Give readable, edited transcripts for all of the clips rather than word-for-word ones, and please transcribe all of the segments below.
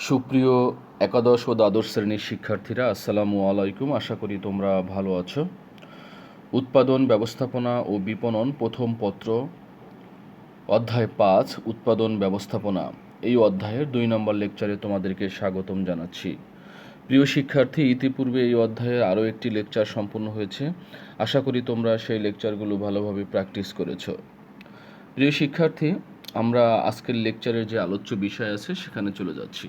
সুপ্রিয় একাদশ ও দ্বাদশ শ্রেণীর শিক্ষার্থীরা, আসসালামু আলাইকুম। আশা করি তোমরা ভালো আছো। উৎপাদন ব্যবস্থাপনা ও বিপণন প্রথম পত্র অধ্যায় 5 উৎপাদন ব্যবস্থাপনা, এই অধ্যায়ের 2 নম্বর লেকচারে তোমাদেরকে স্বাগতম জানাচ্ছি। প্রিয় শিক্ষার্থী, ইতিপূর্বে এই অধ্যায়ের আরও একটি লেকচার সম্পন্ন হয়েছে। আশা করি তোমরা সেই লেকচারগুলো ভালোভাবে প্র্যাকটিস করেছো। প্রিয় শিক্ষার্থী, আমরা আজকের লেকচারের যে আলোচ্য বিষয় আছে সেখানে চলে যাচ্ছি।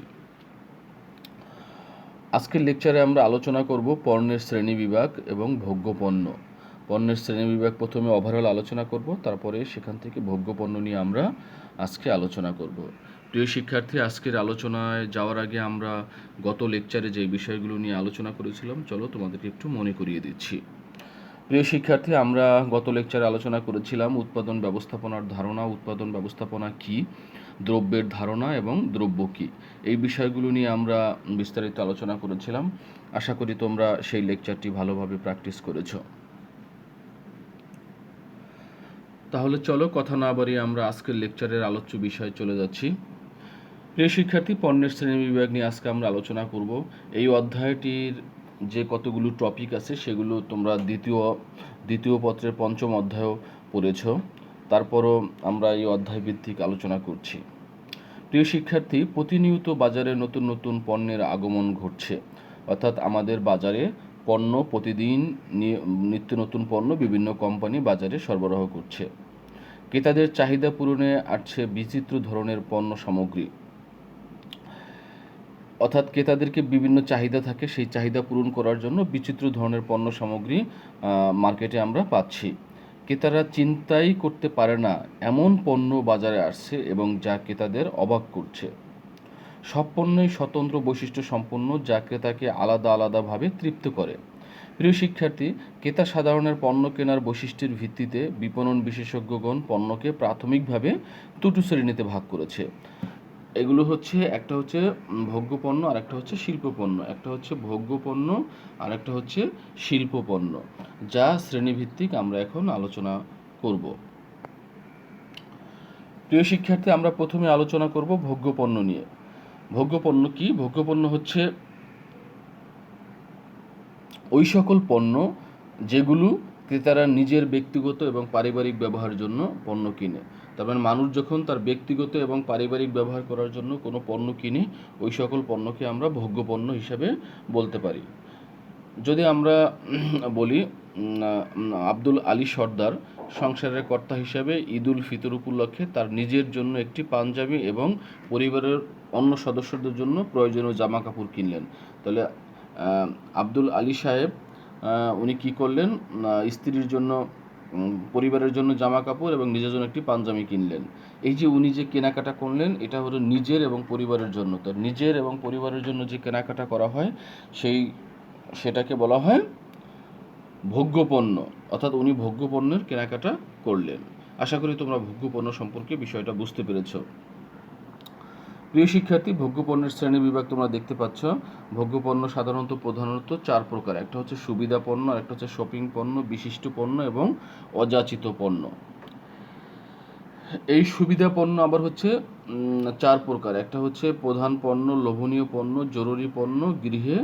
আজকের লেকচারে আমরা আলোচনা করব পণ্যের শ্রেণীবিভাগ এবং ভোগ্যপণ্য। পণ্যের শ্রেণীবিভাগ প্রথমে ওভারঅল আলোচনা করব, তারপরে সেখান থেকে ভোগ্যপণ্য নিয়ে আমরা আজকে আলোচনা করব। প্রিয় শিক্ষার্থী, আজকের আলোচনায় যাওয়ার আগে আমরা গত লেকচারে যে বিষয়গুলো নিয়ে আলোচনা করেছিলাম, চলো তোমাদেরকে একটু মনে করিয়ে দিচ্ছি। প্রিয় শিক্ষার্থী, আমরা গত লেকচারে আলোচনা করেছিলাম উৎপাদন ব্যবস্থাপনার ধারণা, উৎপাদন ব্যবস্থাপনা কী, দ্রব্যের ধারণা এবং দ্রব্য কী, এই বিষয়গুলো নিয়ে আমরা বিস্তারিত আলোচনা করেছিলাম। আশা করি তোমরা সেই লেকচারটি ভালোভাবে প্র্যাকটিস করেছো। তাহলে চলো কথা না বাড়িয়ে আমরা আজকের লেকচারের আলোচ্য বিষয়ে চলে যাচ্ছি। প্রিয় শিক্ষার্থী, পণ্যের শ্রেণীবিভাগ নিয়ে আজকে আমরা আলোচনা করব। এই অধ্যায়টির যে কতগুলো টপিক আছে সেগুলো তোমরা দ্বিতীয় পত্রের পঞ্চম অধ্যায়ও পড়েছ। তারপরও আমরা এই অধ্যায় ভিত্তিক আলোচনা করছি। প্রিয় শিক্ষার্থী, প্রতিনিয়ত বাজারে নতুন নতুন পণ্যের আগমন ঘটছে, অর্থাৎ আমাদের বাজারে পণ্য প্রতিদিন নিত্য নতুন পণ্য বিভিন্ন কোম্পানি বাজারে সরবরাহ করছে। ক্রেতাদের চাহিদা পূরণে আসছে বিচিত্র ধরনের পণ্য সামগ্রী, অর্থাৎ ক্রেতাদেরকে বিভিন্ন চাহিদা থাকে, সেই চাহিদা পূরণ করার জন্য বিচিত্র ধরনের পণ্য সামগ্রী মার্কেটে আমরা পাচ্ছি। ক্রেতারা চিন্তাই করতে পারে না এমন পণ্য বাজারে আসছে এবং যা ক্রেতাদের অবাক করছে। সব পণ্যই স্বতন্ত্র বৈশিষ্ট্য সম্পন্ন, যা ক্রেতাকে আলাদা আলাদাভাবে তৃপ্ত করে। প্রিয় শিক্ষার্থী, ক্রেতা সাধারণের পণ্য কেনার বৈশিষ্ট্যের ভিত্তিতে বিপণন বিশেষজ্ঞগণ পণ্যকে প্রাথমিকভাবে দুটো শ্রেণীতে ভাগ করেছে। এগুলো হচ্ছে, একটা হচ্ছে ভোগ্যপণ্য আর একটা হচ্ছে শিল্পপণ্য। একটা হচ্ছে ভোগ্যপণ্য আর একটা হচ্ছে শিল্পপণ্য, যা শ্রেণীভিত্তিক আমরা এখন আলোচনা করব। প্রিয় শিক্ষার্থী, আমরা প্রথমে আলোচনা করব ভোগ্যপণ্য নিয়ে। ভোগ্যপণ্য কি? ভোগ্যপণ্য হচ্ছে ওই সকল পণ্য যেগুলো ক্রেতারা নিজের ব্যক্তিগত এবং পারিবারিক ব্যবহারের জন্য পণ্য কিনে। তার মানে মানুষ যখন তার ব্যক্তিগত এবং পারিবারিক ব্যবহার করার জন্য কোনো পণ্য কিনে, ওই সকল পণ্যকে আমরা ভোগ্যপণ্য হিসাবে বলতে পারি। যদি আমরা বলি, আব্দুল আলী সর্দার সংসারের কর্তা হিসাবে ঈদুল ফিতর উপলক্ষে তার নিজের জন্য একটি পাঞ্জাবি এবং পরিবারের অন্য সদস্যদের জন্য প্রয়োজনীয় জামা কাপড় কিনলেন। তাহলে আব্দুল আলী সাহেব উনি কী করলেন? স্ত্রীর জন্য, পরিবারের জন্য জামা কাপড় এবং নিজের জন্য একটি পাঞ্জাবি কিনলেন। এই যে উনি যে কেনাকাটা করলেন, এটা হলো নিজের এবং পরিবারের জন্য। তো নিজের এবং পরিবারের জন্য যে কেনাকাটা করা হয় সেটাকে বলা হয় ভোগ্যপণ্য, অর্থাৎ উনি ভোগ্যপণ্যের কেনাকাটা করলেন। আশা করি তোমরা ভোগ্যপণ্য সম্পর্কে বিষয়টা বুঝতে পেরেছ। প্রিয় শিক্ষার্থী, ভোগ্যপণ্যের শ্রেণীবিভাগ তোমরা দেখতে পাচ্ছ। ভোগ্যপণ্য প্রধানত 4 প্রকার। একটা হচ্ছে সুবিধা পণ্য, আর একটা হচ্ছে শপিং পণ্য, বিশিষ্ট পণ্য এবং অযাচিত পণ্য। এই সুবিধা পণ্য আবার হচ্ছে 4 প্রকার। একটা হচ্ছে প্রধান পণ্য, লোভনীয় পণ্য, জরুরি পণ্য, গৃহে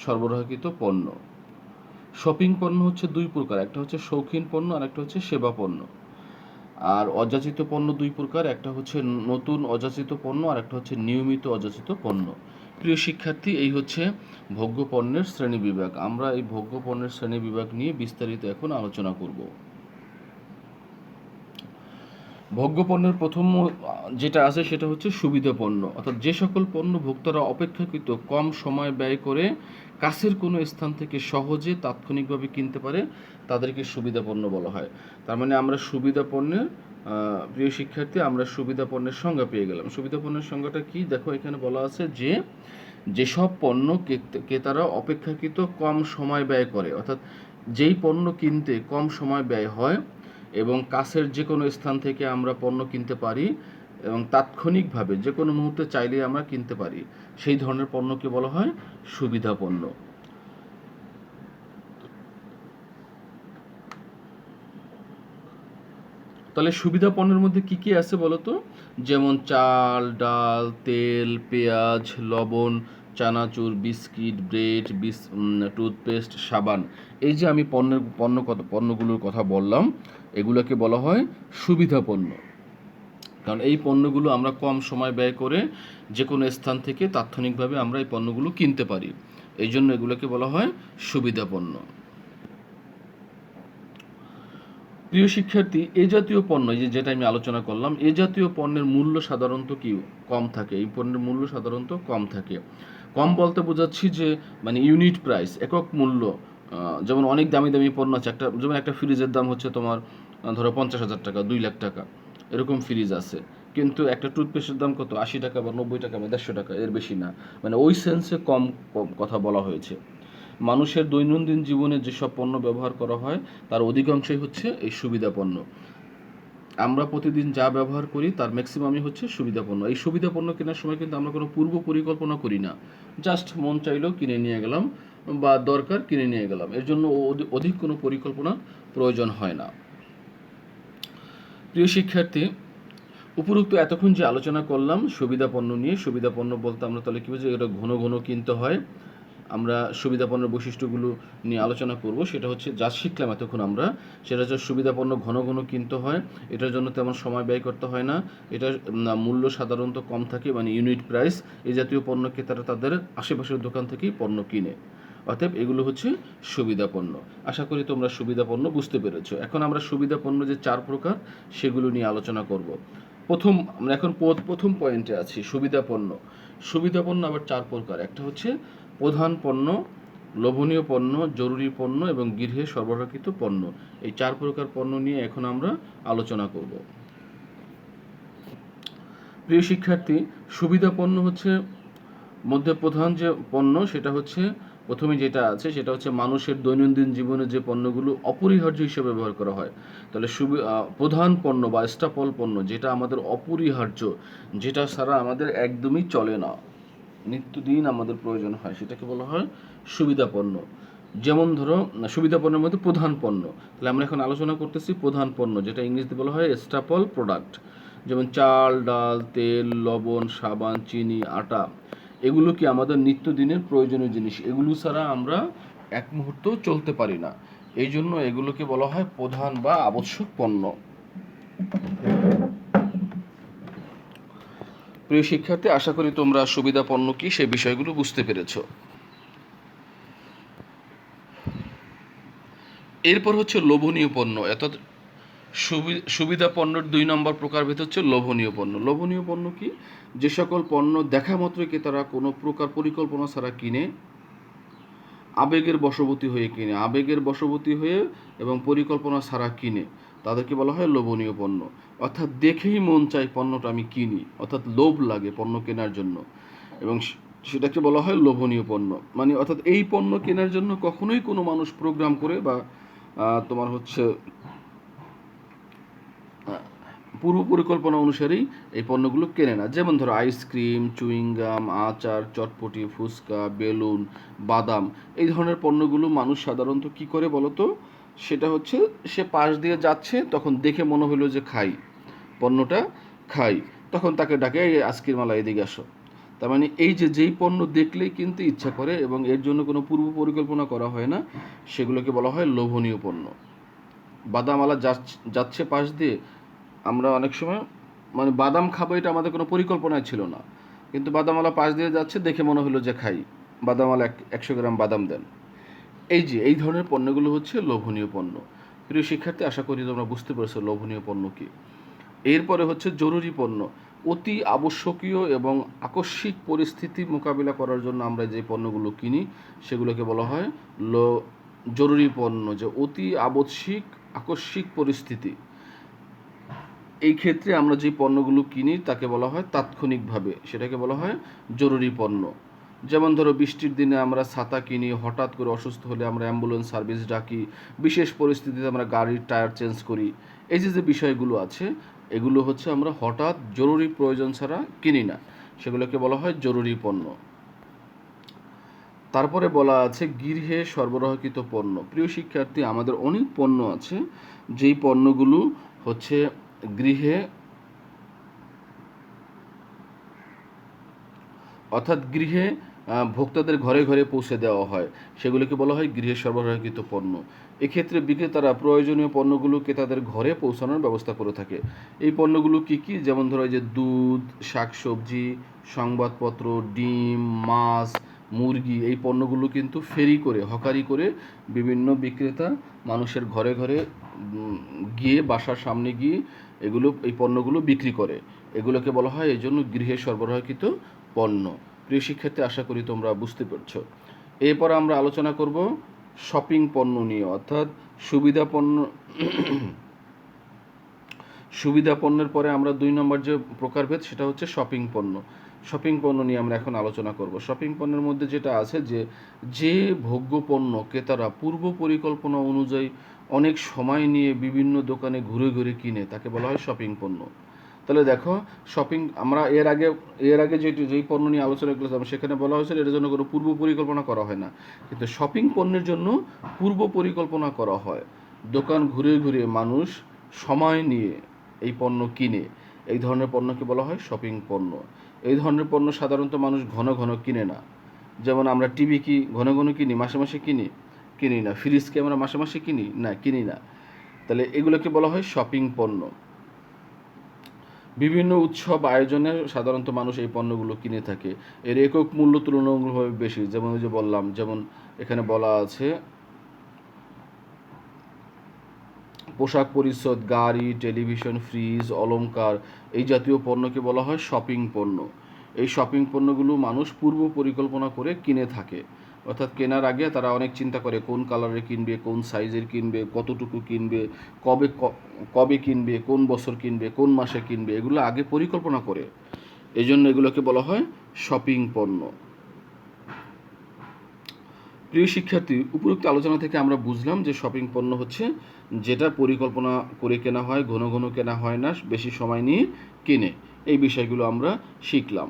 সরবরাহকৃত পণ্য। শপিং পণ্য হচ্ছে 2 প্রকার। একটা হচ্ছে শৌখিন পণ্য আর একটা হচ্ছে সেবা পণ্য। আর অযাচিত পণ্য 2 প্রকার। একটা হচ্ছে নতুন অযাচিত পণ্য আর একটা হচ্ছে নিয়মিত অযাচিত পণ্য। প্রিয় শিক্ষার্থী, এই হচ্ছে ভোগ্যপণ্যের শ্রেণীবিভাগ। আমরা এই ভোগ্যপণ্যের শ্রেণীবিভাগ নিয়ে বিস্তারিত এখন আলোচনা করব। ভোগ্যপণ্যের প্রথম যেটা আছে সেটা হচ্ছে সুবিধা পণ্য, অর্থাৎ যে সকল পণ্য ভোক্তারা অপেক্ষাকৃত কম সময় ব্যয় করে কাছের কোনো স্থান থেকে সহজে তাৎক্ষণিকভাবে কিনতে পারে, তাদেরকে সুবিধা পণ্য বলা হয়। তার মানে আমরা সুবিধা পণ্যের, প্রিয় শিক্ষার্থী, আমরা সুবিধা পণ্যের সংজ্ঞা পেয়ে গেলাম। সুবিধা পণ্যের সংজ্ঞাটা কি? দেখো, এখানে বলা আছে যে যেসব পণ্য ক্রেতারা অপেক্ষাকৃত কম সময় ব্যয় করে, অর্থাৎ যেই পণ্য কিনতে কম সময় ব্যয় হয় এবং কাছের যে কোনো স্থান থেকে আমরা পণ্য কিনতে পারি এবং তাৎক্ষণিকভাবে যে কোনো মুহূর্তে চাইলেই আমরা কিনতে পারি, সেই ধরনের পণ্যকে বলা হয় সুবিধা পণ্য। তাহলে সুবিধা পণ্যের মধ্যে কি কি আছে বলো তো? যেমন চাল, ডাল, তেল, পেঁয়াজ, লবণ, চানাচুর, বিস্কিট, ব্রেড, টুথপেস্ট, সাবান। এই যে আমি পণ্যগুলোর কথা বললাম, এগুলোকে বলা হয় সুবিধা পণ্য। কারণ এই পণ্যগুলো আমরা কম সময় ব্যয় করে যে কোনো স্থান থেকে তাৎক্ষণিকভাবে আমরা এই পণ্যগুলো কিনতে পারি, এই জন্য এগুলোকে বলা হয় সুবিধা পণ্য। প্রিয় শিক্ষার্থী, এ জাতীয় পণ্য, যেটা আমি আলোচনা করলাম, এ জাতীয় পণ্যের মূল্য সাধারণত কি কম থাকে। এই পণ্যের মূল্য সাধারণত কম থাকে। কম বলতে বোঝাচ্ছি যে মানে ইউনিট প্রাইস, একক মূল্য। যেমন অনেক দামি দামি পণ্য আছে, যেমন একটা ফ্রিজের দাম হচ্ছে তোমার ধরো 50,000 টাকা, 2 লাখ টাকা, এরকম ফ্রিজ আছে। কিন্তু একটা টুথপেস্টের দাম কত, 80 টাকা বা 90 টাকা বা 150 টাকা, এর বেশি না। মানে ওই সেন্সে কম কম কথা বলা হয়েছে। মানুষের দৈনন্দিন জীবনে যেসব পণ্য ব্যবহার করা হয় তার অধিকাংশই হচ্ছে এই সুবিধা পণ্য। আমরা প্রতিদিন যা ব্যবহার করি তার ম্যাক্সিমামই হচ্ছে সুবিধা পণ্য। এই সুবিধা পণ্য কেনার সময় কিন্তু আমরা কোনো পূর্ব পরিকল্পনা করি না, জাস্ট মন চাইলো কিনে নিয়ে গেলাম বা দরকার কিনে নিয়ে গেলাম, এর জন্য অধিক কোনো পরিকল্পনা প্রয়োজন হয় না। প্রিয় শিক্ষার্থী, উপরোক্ত এতক্ষণ যে আলোচনা করলাম সুবিধা পণ্য নিয়ে, সুবিধা পণ্য বলতে আমরা তাহলে কী বুঝি? এটা ঘন ঘন কিনতে হয়। আমরা সুবিধা পণ্যের বৈশিষ্ট্যগুলো নিয়ে আলোচনা করব। সেটা হচ্ছে যা শিখলাম এতক্ষণ আমরা, সেটা হচ্ছে সুবিধা পণ্য ঘন ঘন কিনতে হয়, এটার জন্য তেমন সময় ব্যয় করতে হয় না, এটার মূল্য সাধারণত কম থাকে, মানে ইউনিট প্রাইস। এই জাতীয় পণ্য ক্রেতারা তাদের আশেপাশের দোকান থেকেই পণ্য কিনে। অতএব এগুলো হচ্ছে সুবিধা পণ্য। আশা করি তোমরা সুবিধা পণ্য বুঝতে পেরেছো। এখন আমরা সুবিধা পণ্য যে 4 প্রকার সেগুলো নিয়ে আলোচনা করব। আমরা এখন প্রথম পয়েন্টে আছি, সুবিধা পণ্য। সুবিধা পণ্য আবার 4 প্রকার। একটা হচ্ছে প্রধান পণ্য, লোভনীয় পণ্য, জরুরি পণ্য এবং গৃহে সরবরাহকৃত পণ্য। এই 4 প্রকার পণ্য নিয়ে এখন আমরা আলোচনা করব। প্রিয় শিক্ষার্থী, সুবিধা পণ্য হচ্ছে মধ্যে প্রধান যে পণ্য সেটা হচ্ছে, প্রথমে যেটা আছে সেটা হচ্ছে মানুষের দৈনন্দিন জীবনে যে পণ্যগুলো অপরিহার্য হিসেবে ব্যবহার করা হয়। তাহলে প্রধান পণ্য বা স্টাপল পণ্য, যেটা আমাদের অপরিহার্য, যেটা ছাড়া আমাদের একদমই চলে না, নিত্যদিন আমাদের প্রয়োজন হয়, সেটাকে বলা হয় সুবিধা পণ্য। যেমন ধরো সুবিধা পণ্যের মধ্যে প্রধান পণ্য, তাহলে আমরা এখন আলোচনা করতেছি প্রধান পণ্য, যেটা ইংরেজিতে বলা হয় স্টাপল প্রোডাক্ট। যেমন চাল, ডাল, তেল, লবণ, সাবান, চিনি, আটা, এগুলো কি আমাদের নিত্যদিনের প্রয়োজনীয় জিনিস, এগুলো ছাড়া আমরা এক মুহূর্তও চলতে পারি না, এই জন্য এগুলোকে বলা হয় প্রধান বা আবশ্যক পণ্য। প্রিয় শিক্ষার্থী, আশা করি তোমরা সুবিধা পণ্য কি সেই বিষয়গুলো বুঝতে পেরেছ। এরপর হচ্ছে লোভনীয় পণ্য। অর্থাৎ সুবিধা পণ্যের 2 নম্বর প্রকারভেদ হচ্ছে লোভনীয় পণ্য। লোভনীয় পণ্য কি? যে সকল পণ্য দেখা মাত্রই তারা কোনো প্রকার পরিকল্পনা ছাড়া কিনে, আবেগের বশবর্তী হয়ে এবং পরিকল্পনা ছাড়া কিনে, তাদেরকে বলা হয় লোভনীয় পণ্য। অর্থাৎ দেখেই মন চাই পণ্যটা আমি কিনি, অর্থাৎ লোভ লাগে পণ্য কেনার জন্য, এবং সেটাকে বলা হয় লোভনীয় পণ্য। মানে অর্থাৎ এই পণ্য কেনার জন্য কখনোই কোনো মানুষ প্রোগ্রাম করে বা তোমার হচ্ছে পূর্ব পরিকল্পনা অনুসারেই এই পণ্যগুলো কেনে না। যেমন ধরো আইসক্রিম, চুইংগাম, আচার, চটপটি, ফুচকা, বেলুন, বাদাম, এই ধরনের পণ্যগুলো মানুষ সাধারণত কি করে বলতো? সেটা হচ্ছে সে পাশ দিয়ে যাচ্ছে, তখন দেখে মনে হলো যে পণ্যটা খাই, তখন তাকে ডাকে, এই আজকের মালা এদিকে আসো। তার মানে এই যেই পণ্য দেখলেই কিন্তু ইচ্ছা করে এবং এর জন্য কোনো পূর্ব পরিকল্পনা করা হয় না, সেগুলোকে বলা হয় লোভনীয় পণ্য। বাদামালা যাচ্ছে পাশ দিয়ে, আমরা অনেক সময় মানে বাদাম খাবো, এটা আমাদের কোনো পরিকল্পনায় ছিল না, কিন্তু বাদামালা পাশ দিয়ে যাচ্ছে, দেখে মনে হলো যে খাই, বাদামালা 100 গ্রাম বাদাম দেন। এই ধরনের পণ্যগুলো হচ্ছে লোভনীয় পণ্য। প্রিয় শিক্ষার্থী, আশা করি তোমরা বুঝতে পেরেছো লোভনীয় পণ্য কি। এরপরে হচ্ছে জরুরি পণ্য। অতি আবশ্যকীয় এবং আকস্মিক পরিস্থিতি মোকাবিলা করার জন্য আমরা যে পণ্যগুলো কিনি সেগুলোকে বলা হয় জরুরি পণ্য। যে অতি আবশ্যিক আকস্মিক পরিস্থিতি, এই ক্ষেত্রে আমরা যে পণ্যগুলো কিনি তাকে বলা হয় তাৎক্ষণিকভাবে, সেটাকে বলা হয় জরুরি পণ্য। যেমন ধরো বৃষ্টির দিনে আমরা ছাতা কিনি, হঠাৎ করে অসুস্থ হলে আমরা অ্যাম্বুলেন্স সার্ভিস ডাকি, বিশেষ পরিস্থিতিতে আমরা গাড়ির টায়ার চেঞ্জ করি। এই যে বিষয়গুলো আছে, এগুলো হচ্ছে আমরা হঠাৎ জরুরি প্রয়োজন ছাড়া কিনি না, সেগুলোকে বলা হয় জরুরি পণ্য। তারপরে বলা আছে গৃহে সরবরাহকৃত পণ্য। প্রিয় শিক্ষার্থী, আমাদের অনেক পণ্য আছে যেই পণ্যগুলো হচ্ছে গৃহে ভোক্তাদের ঘরে ঘরে পৌঁছে দেওয়া হয়, সেগুলোকে বলা হয় গৃহে সরবরাহকৃত পণ্য। এক্ষেত্রে বিক্রেতারা প্রয়োজনীয় পণ্যগুলো ক্রেতাদের ঘরে পৌঁছানোর ব্যবস্থা করে থাকে। এই পণ্যগুলো কি কি? যেমন ধরো যে দুধ, শাকসবজি, সংবাদপত্র, ডিম, মাছ, মুরগি, এই পণ্যগুলো কিন্তু ফেরি করে, হকারি করে বিভিন্ন বিক্রেতা মানুষের ঘরে ঘরে গিয়ে, বাসার সামনে গিয়ে এই পণ্যগুলো বিক্রি করে। এগুলোকে বলা হয় এই জন্য গৃহে সরবরাহকৃত পণ্য। প্রিয় শিক্ষার্থী, আশা করি তোমরা বুঝতে পারছো। এরপর আমরা আলোচনা করব শপিং পণ্য নিয়ে, অর্থাৎ সুবিধা পণ্য। সুবিধা পণ্যের পরে আমরা 2 নম্বর যে প্রকারভেদ, সেটা হচ্ছে শপিং পণ্য। শপিং পণ্য নিয়ে আমরা এখন আলোচনা করব। শপিং পণ্যের মধ্যে যেটা আছে যে ভোগ্য পণ্য ক্রেতারা পূর্ব পরিকল্পনা অনুযায়ী অনেক সময় নিয়ে বিভিন্ন দোকানে ঘুরে ঘুরে কিনে, তাকে বলা হয় শপিং পণ্য। তাহলে দেখো, আমরা এর আগে যেই পণ্য নিয়ে আলোচনা করলাম, সেখানে বলা হয়েছিল এর জন্য কোনো পূর্ব পরিকল্পনা করা হয় না, কিন্তু শপিং পণ্যের জন্য পূর্ব পরিকল্পনা করা হয়। দোকান ঘুরে ঘুরে মানুষ সময় নিয়ে এই পণ্য কিনে, এই ধরনের পণ্যকে বলা হয় শপিং পণ্য। এই ধরনের পণ্য সাধারণত মানুষ ঘন ঘন কিনে না। যেমন আমরা টিভি কি ঘন ঘন কিনি? মাসে মাসে কিনি না। ফ্রিজ কি আমরা মাসে মাসে কিনি না। তাহলে এগুলোকে বলা হয় শপিং পণ্য। বিভিন্ন উৎসব আয়োজনে সাধারণত মানুষ এই পণ্যগুলো কিনে থাকে। এর একক মূল্য তুলনামূলকভাবে বেশি। যেমন ওই যে বললাম, যেমন এখানে বলা আছে পোশাক পরিচ্ছদ, গাড়ি, টেলিভিশন, ফ্রিজ, অলংকার, এই জাতীয় পণ্যকে বলা হয় শপিং পণ্য। এই শপিং পণ্যগুলো মানুষ পূর্ব পরিকল্পনা করে কিনে থাকে, অর্থাৎ কেনার আগে তারা অনেক চিন্তা করে কোন কালারের কিনবে, কোন সাইজের কিনবে, কতটুকু কিনবে, কবে কিনবে, কোন বছর কিনবে, কোন মাসে কিনবে, এগুলো আগে পরিকল্পনা করে। এই জন্য এগুলোকে বলা হয় শপিং পণ্য। প্রিয় শিক্ষার্থী, উপরোক্ত আলোচনা থেকে আমরা বুঝলাম যে শপিং পণ্য হচ্ছে যেটা পরিকল্পনা করে কেনা হয়, ঘন ঘন কেনা হয় না, বেশি সময় নিয়ে কিনে। এই বিষয়গুলো আমরা শিখলাম।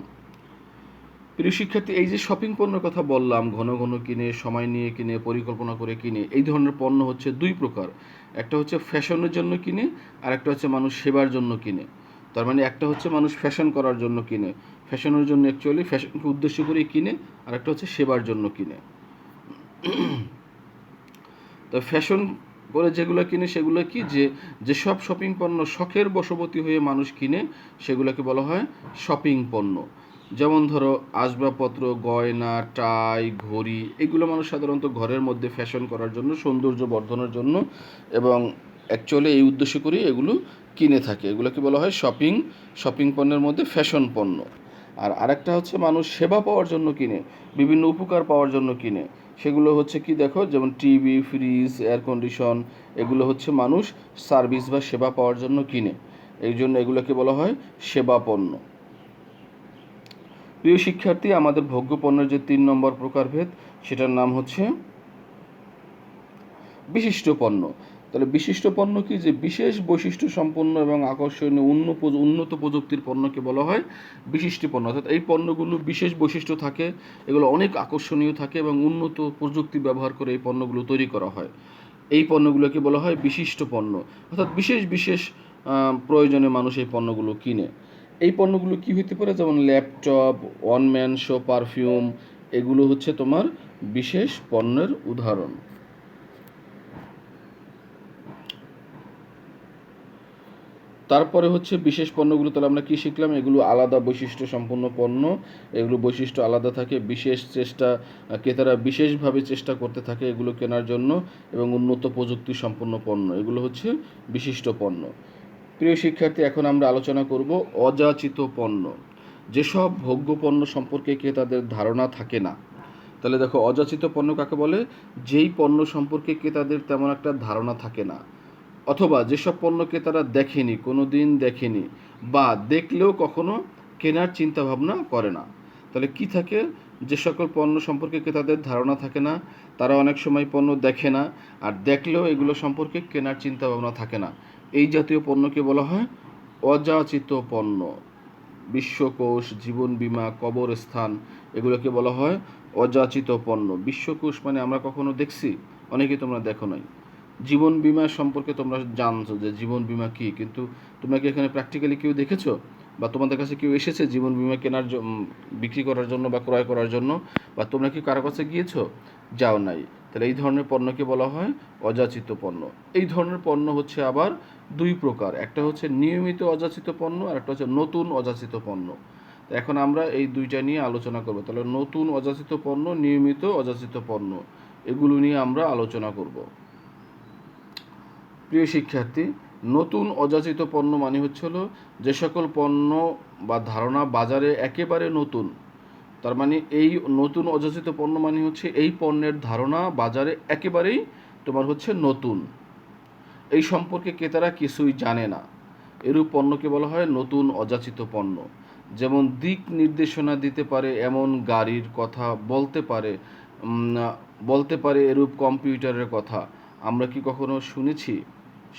প্রিয় শিক্ষার্থী, এই যে শপিং পণ্যের কথা বললাম, ঘন ঘন কিনে, সময় নিয়ে কিনে, পরিকল্পনা করে কিনে, এই ধরনের পণ্য হচ্ছে 2 প্রকার। একটা হচ্ছে ফ্যাশনের জন্য কিনে, আর একটা হচ্ছে মানুষ সেবার জন্য কিনে। তার মানে একটা হচ্ছে মানুষ ফ্যাশন করার জন্য কিনে, ফ্যাশনের জন্য অ্যাকচুয়ালি ফ্যাশনকে উদ্দেশ্য করেই কিনে, আর একটা হচ্ছে সেবার জন্য কিনে। তো ফ্যাশন করে যেগুলো কিনে সেগুলো কি, যেসব শপিং পণ্য শখের বশবর্তী হয়ে মানুষ কিনে, সেগুলোকে বলা হয় শপিং পণ্য। যেমন ধরো আসবাবপত্র, গয়না, টাই, ঘড়ি, এগুলো মানুষ সাধারণত ঘরের মধ্যে ফ্যাশন করার জন্য, সৌন্দর্য বর্ধনের জন্য এবং অ্যাকচুয়ালি এই উদ্দেশ্য করেই এগুলো কিনে থাকে। এগুলোকে বলা হয় শপিং পণ্যের মধ্যে ফ্যাশন পণ্য। আর আরেকটা হচ্ছে মানুষ সেবা পাওয়ার জন্য কিনে, বিভিন্ন উপকার পাওয়ার জন্য কিনে। সেগুলো হচ্ছে কি, দেখো, যেমন টিভি, ফ্রিজ, এয়ার কন্ডিশন, এগুলো হচ্ছে মানুষ সার্ভিস বা সেবা পাওয়ার জন্য কিনে। এই জন্য এগুলোকে বলা হয় সেবা পণ্য। প্রিয় শিক্ষার্থী, আমাদের ভোগ্য পণ্যের যে 3 নম্বর প্রকারভেদ, সেটার নাম হচ্ছে বিশিষ্ট পণ্য। তাহলে বিশিষ্ট পণ্য কি? যে বিশেষ বৈশিষ্ট্য সম্পন্ন এবং আকর্ষণীয় উন্নত প্রযুক্তির পণ্যকে বলা হয় বিশিষ্ট পণ্য। অর্থাৎ এই পণ্যগুলো বিশেষ বৈশিষ্ট্য থাকে, এগুলো অনেক আকর্ষণীয় থাকে এবং উন্নত প্রযুক্তি ব্যবহার করে এই পণ্যগুলো তৈরি করা হয়। এই পণ্যগুলোকে বলা হয় বিশিষ্ট পণ্য। অর্থাৎ বিশেষ প্রয়োজনে মানুষ এই পণ্যগুলো কিনে। এই পণ্যগুলো কি হতে পারে? যেমন laptop, one man show, perfume, এগুলো হচ্ছে তোমার বিশেষ পণ্যের উদাহরণ। তারপরে হচ্ছে বিশেষ পণ্যগুলো। তাহলে আমরা কি শিখলাম? এগুলো আলাদা বৈশিষ্ট্য সম্পন্ন পণ্য, এগুলো বৈশিষ্ট্য আলাদা থাকে, ক্রেতারা বিশেষভাবে চেষ্টা করতে থাকে এগুলো কেনার জন্য, এবং উন্নত প্রযুক্তি সম্পন্ন পণ্য, এগুলো হচ্ছে বিশিষ্ট পণ্য। প্রিয় শিক্ষার্থী, এখন আমরা আলোচনা করব অযাচিত পণ্য। যেসব ভোগ্য পণ্য সম্পর্কে ক্রেতাদের ধারণা থাকে না। তাহলে দেখো, অযাচিত পণ্য কাকে বলে? যেই পণ্য সম্পর্কে ক্রেতাদের তেমন একটা ধারণা থাকে না, অথবা যেসব পণ্যকে তারা কোনো দিন দেখেনি, বা দেখলেও কখনো কেনার চিন্তা ভাবনা করে না। তাহলে কি থাকে? যে সকল পণ্য সম্পর্কে ক্রেতাদের ধারণা থাকে না, তারা অনেক সময় পণ্য দেখে না, আর দেখলেও এগুলো সম্পর্কে কেনার চিন্তা ভাবনা থাকে না, এই জাতীয় পণ্যকে বলা হয় অযাচিত পণ্য। বিশ্বকোষ, জীবন বীমা, কবরস্থান, এগুলোকে বলা হয় অযাচিত পণ্য। বিশ্বকোষ মানে আমরা কখনো দেখছি? অনেকে তোমরা দেখো নাই। জীবন বীমা সম্পর্কে তোমরা জানছো যে জীবন বীমা কী, কিন্তু তোমরা কি এখানে প্র্যাকটিক্যালি কেউ দেখেছো বা তোমাদের কাছে কেউ এসেছে জীবন বীমা বিক্রি করার জন্য বা ক্রয় করার জন্য, বা তোমরা কি কারো কাছে গিয়েছো? যাও নাই। তাহলে এই ধরনের পণ্যকে বলা হয় অযাচিত পণ্য। এই ধরনের পণ্য হচ্ছে আবার দুই প্রকার, একটা হচ্ছে নিয়মিত অযাচিত পণ্য আর একটা হচ্ছে নতুন অযাচিত পণ্য। তো এখন আমরা এই দুইটা নিয়ে আলোচনা করব। তাহলে নতুন অযাচিত পণ্য, নিয়মিত অযাচিত পণ্য, এগুলো নিয়ে আমরা আলোচনা করব। প্রিয় শিক্ষার্থী, নতুন অযাচিত পণ্য মানে হচ্ছে হলো যে সকল পণ্য বা ধারণা বাজারে একেবারে নতুন। তার মানে এই নতুন অযাচিত পণ্য মানে হচ্ছে এই পণ্যের ধারণা বাজারে একেবারেই তোমার হচ্ছে নতুন, এই সম্পর্কে ক্রেতারা কিছুই জানে না। এরূপ পণ্যকে বলা হয় নতুন অযাচিত পণ্য। যেমন দিক নির্দেশনা দিতে পারে এমন গাড়ির কথা বলতে পারে এরূপ কম্পিউটারের কথা আমরা কি কখনো শুনেছি?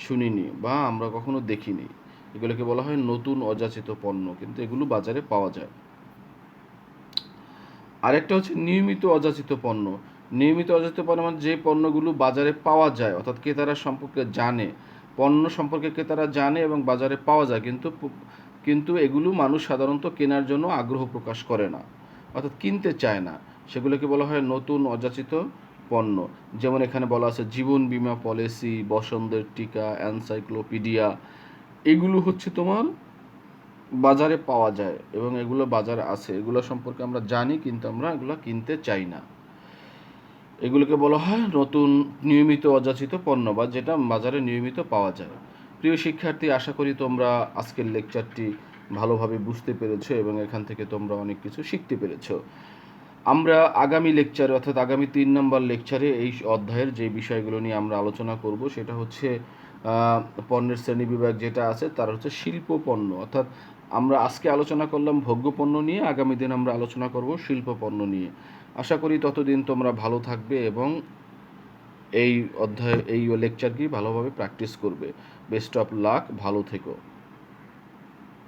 শুনিনি, বা আমরা কখনো দেখিনি। এগুলোকে বলা হয় নতুন অযাচিত পণ্য, কিন্তু এগুলো বাজারে পাওয়া যায়। আরেকটা হচ্ছে নিয়মিত অযাচিত পণ্য। নিয়মিত অযাচিত পণ্য মানে যে পণ্যগুলো বাজারে পাওয়া যায়, অর্থাৎ ক্রেতারা সম্পর্কে জানে, পণ্য সম্পর্কে ক্রেতারা জানে এবং বাজারে পাওয়া যায়, কিন্তু এগুলো মানুষ সাধারণত কেনার জন্য আগ্রহ প্রকাশ করে না, অর্থাৎ কিনতে চায় না। সেগুলোকে বলা হয় নতুন অযাচিত পণ্য। যেমন এখানে বলা আছে জীবন বীমা পলিসি, বসন্তের টিকা, এনসাইক্লোপিডিয়া, এগুলো হচ্ছে তোমার বাজারে পাওয়া যায় এবং এগুলো বাজারে আছে, এগুলো সম্পর্কে আমরা জানি কিন্তু আমরা এগুলো কিনতে চাই না। এগুলোকে বলা হয় নতুন নিয়মিত অযাচিত পণ্য, বা যেটা বাজারে নিয়মিত পাওয়া যায়। প্রিয় শিক্ষার্থী, আশা করি তোমরা আজকের লেকচারটি ভালোভাবে বুঝতে পেরেছো এবং এখান থেকে তোমরা অনেক কিছু শিখতে পেরেছো। আমরা আগামী লেকচারে, অর্থাৎ আগামী 3 নম্বর লেকচারে এই অধ্যায়ের যে বিষয়গুলো নিয়ে আমরা আলোচনা করব সেটা হচ্ছে পণ্যের শ্রেণীবিভাগ যেটা আছে তার হচ্ছে শিল্প পণ্য। অর্থাৎ আমরা আজকে আলোচনা করলাম ভোগ্য পণ্য নিয়ে, আগামী দিন আমরা আলোচনা করব শিল্প পণ্য নিয়ে। আশা করি ততদিন তোমরা ভালো থাকবে এবং এই লেকচারটি ভালোভাবে প্র্যাকটিস করবে। বেস্ট অফ লাক, ভালো থেকো।